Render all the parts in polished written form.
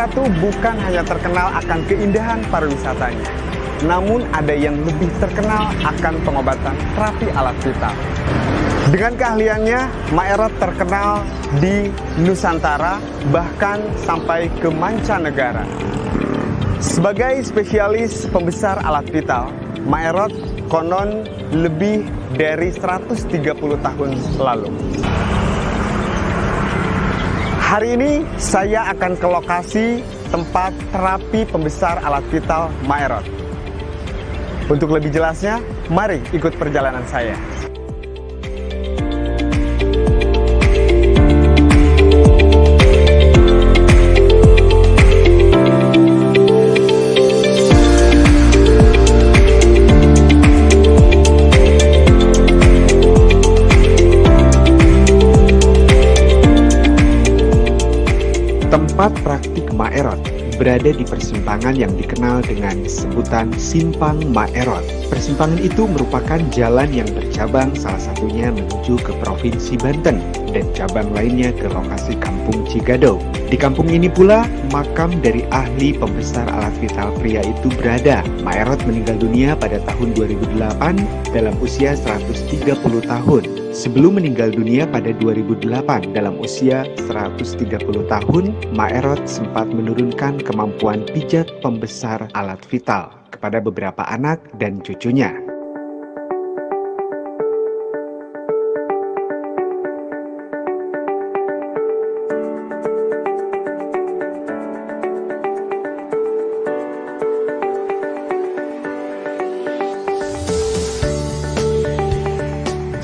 Ratu bukan hanya terkenal akan keindahan pariwisatanya, namun ada yang lebih terkenal akan pengobatan terapi alat vital. Dengan keahliannya, Maerot terkenal di Nusantara, bahkan sampai ke mancanegara. Sebagai spesialis pembesar alat vital, Maerot konon lebih dari 130 tahun lalu. Hari ini saya akan ke lokasi tempat terapi pembesar alat vital Maerot. Untuk lebih jelasnya, mari ikut perjalanan saya. Tempat praktik Maerot berada di persimpangan yang dikenal dengan sebutan Simpang Maerot. Persimpangan itu merupakan jalan yang bercabang, salah satunya menuju ke Provinsi Banten dan cabang lainnya ke lokasi Kampung Cigado. Di kampung ini pula makam dari ahli pembesar alat vital pria itu berada. Maerot meninggal dunia pada tahun 2008 dalam usia 130 tahun. Sebelum meninggal dunia pada 2008 dalam usia 130 tahun, Maerot sempat menurunkan kemampuan pijat pembesar alat vital kepada beberapa anak dan cucunya.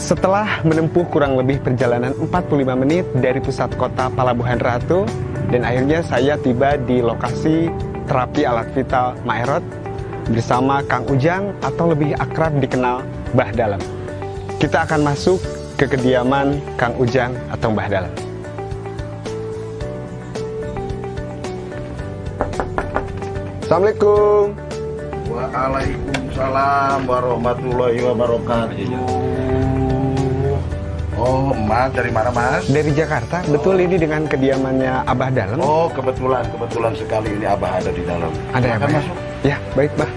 Setelah menempuh kurang lebih perjalanan 45 menit dari pusat kota Palabuhan Ratu, dan akhirnya saya tiba di lokasi terapi alat vital Maerot bersama Kang Ujang atau lebih akrab dikenal Mbah Dalem. Kita akan masuk ke kediaman Kang Ujang atau Mbah Dalem. Assalamualaikum. Waalaikumsalam warahmatullahi wabarakatuh. Oh, Mas, dari mana, Mas? Dari Jakarta. Betul, ini dengan kediamannya Abah Dalem. Oh, kebetulan sekali ini Abah ada di dalam. Ada ya, Mbah? Masuk. Ya, baik, Mbah.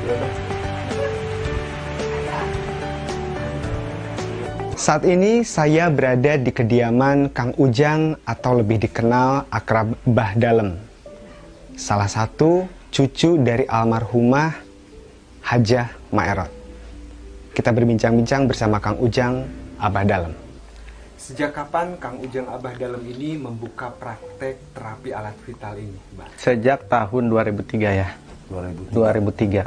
Saat ini saya berada di kediaman Kang Ujang atau lebih dikenal akrab Mbah Dalem. Salah satu cucu dari almarhumah Hajah Maerot. Kita berbincang-bincang bersama Kang Ujang, Abah Dalem. Sejak kapan Kang Ujang Abah Dalem ini membuka praktek terapi alat vital ini, Mbak? Sejak tahun 2003 ya. 2003.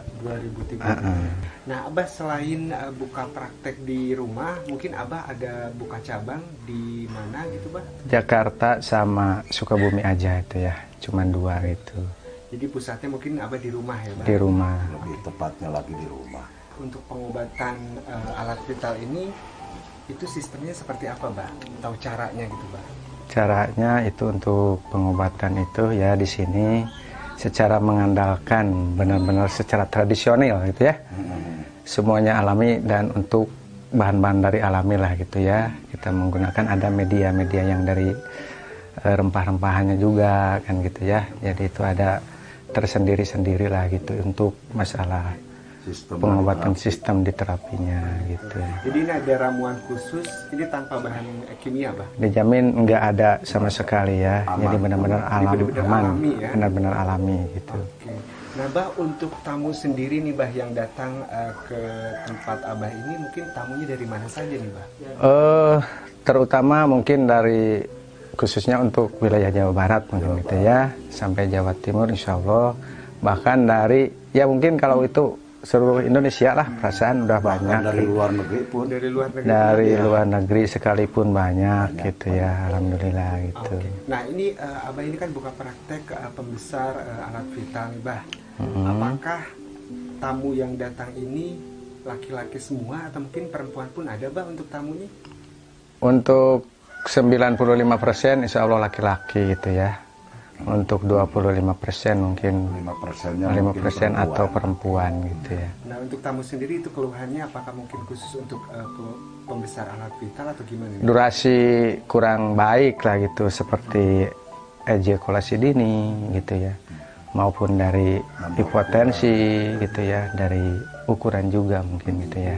Nah, Abah selain buka praktek di rumah, mungkin Abah ada buka cabang di mana gitu, Bah? Jakarta sama Sukabumi aja itu ya. Cuman 2 gitu. Jadi pusatnya mungkin Abah di rumah ya, Bah? Di rumah. Lebih tepatnya lagi di rumah. Untuk pengobatan alat vital ini, itu sistemnya seperti apa, Mbak? Tahu caranya gitu, Mbak? Caranya itu untuk pengobatan itu ya di sini secara mengandalkan benar-benar secara tradisional gitu ya. Semuanya alami dan untuk bahan-bahan dari alami lah gitu ya. Kita menggunakan ada media-media yang dari rempah-rempahannya juga kan gitu ya. Jadi itu ada tersendiri-sendiri lah gitu untuk masalah pengobatan sistem di terapinya gitu. Jadi ini ada ramuan khusus, ini tanpa bahan kimia, Bah? Dijamin nggak ada sama sekali ya. Jadi benar-benar aman, alami ya? Benar-benar alami gitu. Oke. Nah, Bah, untuk tamu sendiri nih, Bah, yang datang ke tempat Abah ini, mungkin tamunya dari mana saja nih, Bah? Terutama mungkin dari khususnya untuk wilayah Jawa Barat mungkin gitu ya, sampai Jawa Timur insya Allah. Bahkan dari ya mungkin kalau itu seluruh Indonesia lah, perasaan udah banyak. Dari luar negeri pun. Dari luar negeri sekalipun banyak gitu ya, alhamdulillah gitu. Nah, ini Abah ini kan buka praktek pembesar alat vital nih, Bah. Apakah tamu yang datang ini laki-laki semua atau mungkin perempuan pun ada, Bah, untuk tamunya? Untuk 95% insya Allah laki-laki gitu ya. Untuk 25% mungkin 5% atau perempuan gitu ya. Nah, untuk tamu sendiri itu keluhannya apakah mungkin khusus untuk pembesar alat vital atau gimana? Durasi kurang baik lah gitu, seperti ejakulasi dini gitu ya. maupun dari hipotensi gitu ya, dari ukuran juga mungkin gitu ya.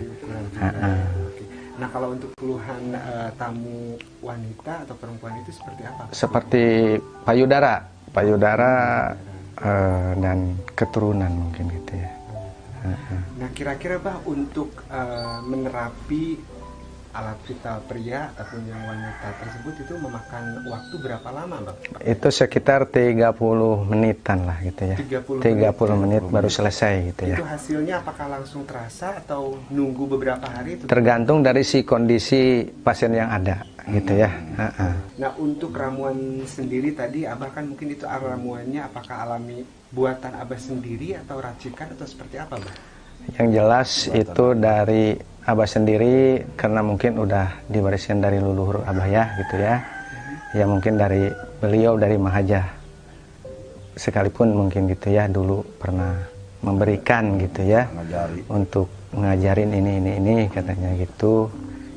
Oke. Nah, kalau untuk keluhan tamu wanita atau perempuan itu seperti apa? Seperti payudara dan keturunan mungkin gitu ya. Nah, kira-kira Bah, untuk menerapi alat vital pria ataupun yang wanita tersebut itu memakan waktu berapa lama, Bang? Itu sekitar 30 menitan lah gitu ya. 30 menit baru selesai gitu ya. Itu hasilnya apakah langsung terasa atau nunggu beberapa hari? Itu Tergantung dari si kondisi pasien yang ada gitu ya. Nah, untuk ramuan sendiri tadi Abah kan mungkin itu ramuannya apakah alami buatan Abah sendiri atau racikan atau seperti apa, Bang? Yang jelas itu dari Abah sendiri karena mungkin udah diwariskan dari leluhur Abah ya gitu ya. Ya mungkin dari beliau dari Mahaja sekalipun mungkin gitu ya dulu pernah memberikan gitu ya untuk ngajarin ini katanya gitu,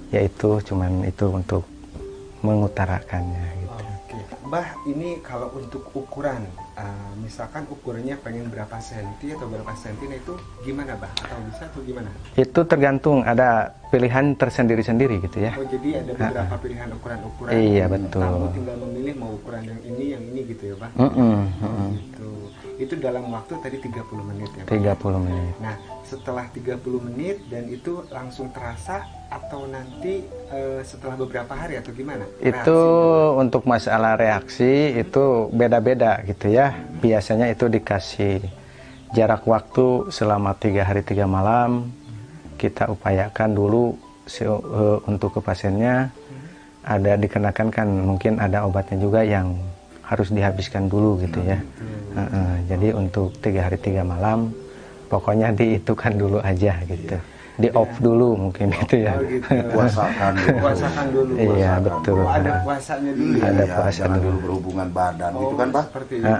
yaitu cuman itu untuk mengutarakannya gitu. Oke, Bah, ini kalau untuk ukuran, misalkan ukurannya pengen berapa senti atau berapa senti, nah itu gimana, Bah? Atau bisa atau gimana? Itu tergantung, ada pilihan tersendiri-sendiri gitu ya. Oh, jadi ada beberapa pilihan ukuran-ukuran. Iya, betul. Tamu tinggal memilih mau ukuran yang ini gitu ya, Bah? Gitu. Itu dalam waktu tadi 30 menit ya, Bah? 30 menit. Nah, setelah 30 menit dan itu langsung terasa atau nanti setelah beberapa hari atau gimana? Itu untuk masalah reaksi itu beda-beda gitu ya. Biasanya itu dikasih jarak waktu selama 3 hari 3 malam. Kita upayakan dulu untuk ke pasiennya ada dikenakan kan mungkin ada obatnya juga yang harus dihabiskan dulu gitu ya. Jadi untuk 3 hari 3 malam pokoknya diitukan dulu aja gitu. Di off dulu mungkin gitu ya. Puasakan dulu. Iya betul. Oh, ada puasanya dulu ya. Ada puasa dulu berhubungan badan gitu kan, Pak? Seperti itu.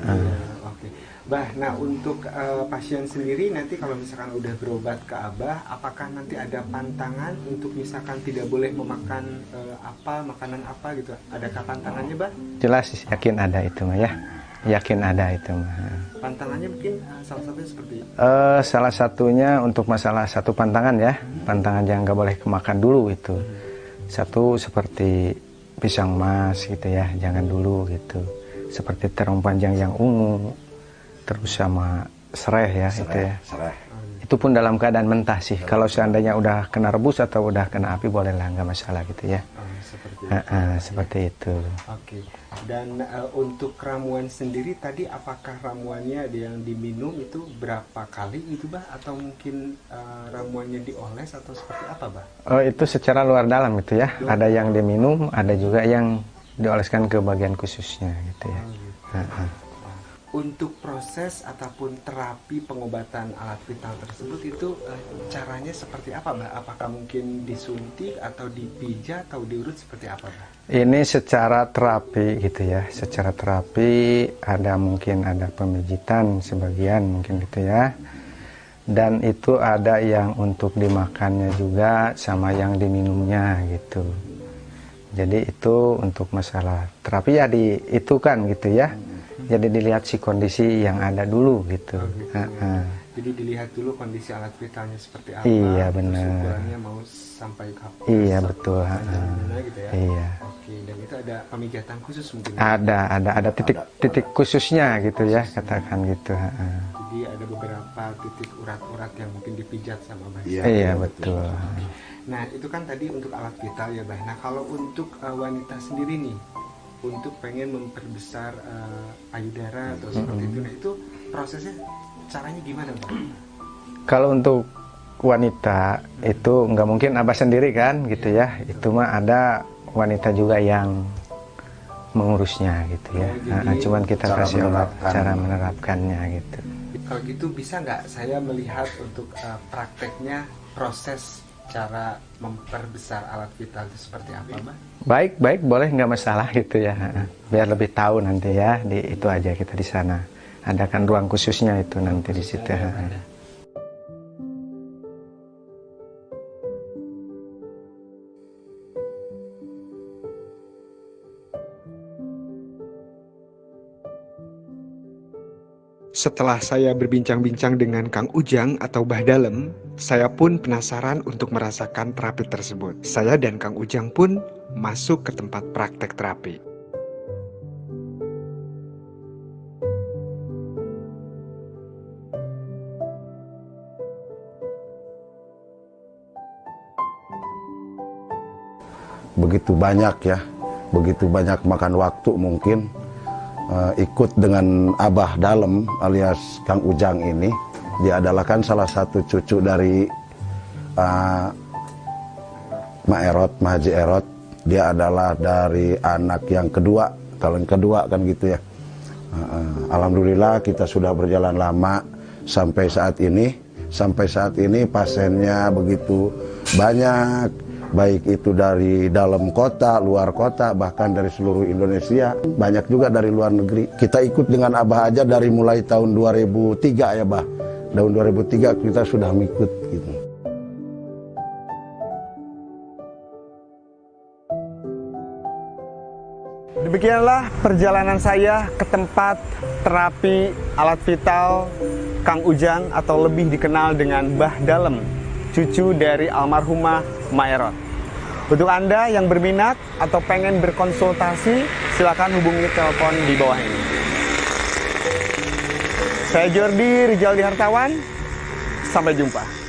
Oke. Bah, nah untuk pasien sendiri nanti kalau misalkan udah berobat ke Abah, apakah nanti ada pantangan untuk misalkan tidak boleh memakan makanan apa gitu? Adakah pantangannya, Bah? Jelas yakin ada itu mah ya. Yakin ada itu mah. Pantangannya mungkin salah satunya seperti salah satunya untuk masalah satu pantangan ya, pantangan yang nggak boleh kemakan dulu itu. Satu seperti pisang mas gitu ya, jangan dulu gitu. Seperti terong panjang yang ungu, terus sama sereh ya itu ya. Itu pun dalam keadaan mentah sih. Kalau seandainya udah kena rebus atau udah kena api bolehlah, nggak masalah gitu ya. Seperti itu. Oke. Dan untuk ramuan sendiri tadi apakah ramuannya ada yang diminum itu berapa kali gitu, Bah? Atau mungkin ramuannya dioles atau seperti apa, Bah? Oh, itu secara luar dalam gitu ya. Ada yang diminum, ada juga yang dioleskan ke bagian khususnya gitu ya. Untuk proses ataupun terapi pengobatan alat vital tersebut itu caranya seperti apa, Mbak? Apakah mungkin disuntik atau dipijat atau diurut seperti apa, Mbak? Ini secara terapi gitu ya. Secara terapi ada mungkin ada pemijitan sebagian mungkin gitu ya. Dan itu ada yang untuk dimakannya juga sama yang diminumnya gitu. Jadi itu untuk masalah terapi ya itu kan gitu ya. Jadi dilihat si kondisi yang ada dulu gitu. Jadi dilihat dulu kondisi alat vitalnya seperti apa. Iya benar. Ukurannya mau sampai kapan? Iya betul. Gitu ya? Iya. Oke, dan itu ada pemijatan khusus mungkin? Ada titik khususnya gitu ya, katakan gitu. Jadi ada beberapa titik urat-urat yang mungkin dipijat sama Mbak. Iya betul. Nah itu kan tadi untuk alat vital ya, Bah. Nah kalau untuk wanita sendiri nih, untuk pengen memperbesar payudara atau seperti itu, nah itu prosesnya caranya gimana, Bang? Kalau untuk wanita itu nggak mungkin Abah sendiri kan gitu ya, itu mah ada wanita juga yang mengurusnya gitu ya. Cuman kita kasih obat cara menerapkannya gitu. Kalau gitu bisa nggak saya melihat untuk prakteknya proses cara memperbesar alat vital itu seperti apa, Mbak? Baik, boleh, nggak masalah gitu ya. Biar lebih tahu nanti ya, itu aja kita di sana. Ada kan ruang khususnya itu nanti di situ. Setelah saya berbincang-bincang dengan Kang Ujang atau Mbah Dalem, saya pun penasaran untuk merasakan terapi tersebut. Saya dan Kang Ujang pun masuk ke tempat praktek terapi. Begitu banyak ya, begitu banyak makan waktu mungkin ikut dengan Abah Dalem alias Kang Ujang ini. Dia adalah kan salah satu cucu dari Ma Erot, Ma Haji Erot. Dia adalah dari anak yang kedua, kalau yang kedua kan gitu ya. Alhamdulillah kita sudah berjalan lama sampai saat ini. Sampai saat ini pasiennya begitu banyak, baik itu dari dalam kota, luar kota, bahkan dari seluruh Indonesia, banyak juga dari luar negeri. Kita ikut dengan Abah aja dari mulai tahun 2003 ya, Bah. Tahun 2003 kita sudah mengikut gitu. Demikianlah perjalanan saya ke tempat terapi alat vital Kang Ujang atau lebih dikenal dengan Mbah Dalem, cucu dari almarhumah Ma Erot. Untuk Anda yang berminat atau pengen berkonsultasi, silakan hubungi telepon di bawah ini. Saya Jordi Rizaldi Hartawan, sampai jumpa.